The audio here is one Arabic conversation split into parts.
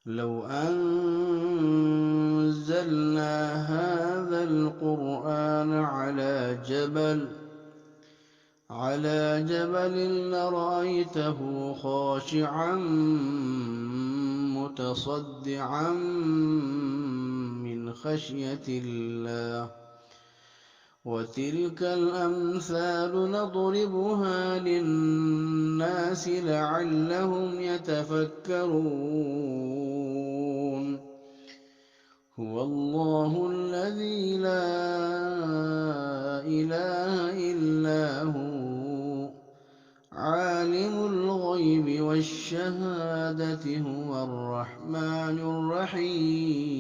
لو أنزلنا هذا القرآن على جبل لرأيته خاشعا متصدعا من خشية الله. وتلك الأمثال نضربها للناس لعلهم يتفكرون. هو الله الذي لا إله إلا هو عالم الغيب والشهادة هو الرحمن الرحيم.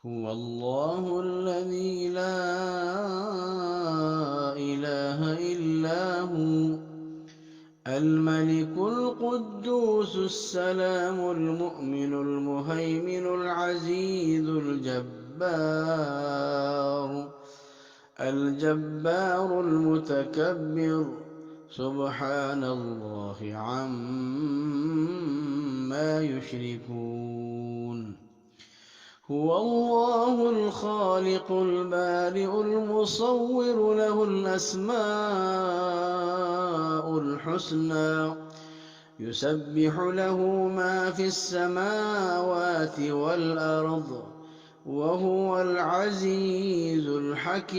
هو الله الذي لا إله إلا هو الملك القدوس السلام المؤمن المهيمن العزيز الجبار المتكبر سبحان الله عما يشركون. هو الله الخالق البارئ المصور له الأسماء الحسنى يسبح له ما في السماوات والأرض وهو العزيز الحكيم.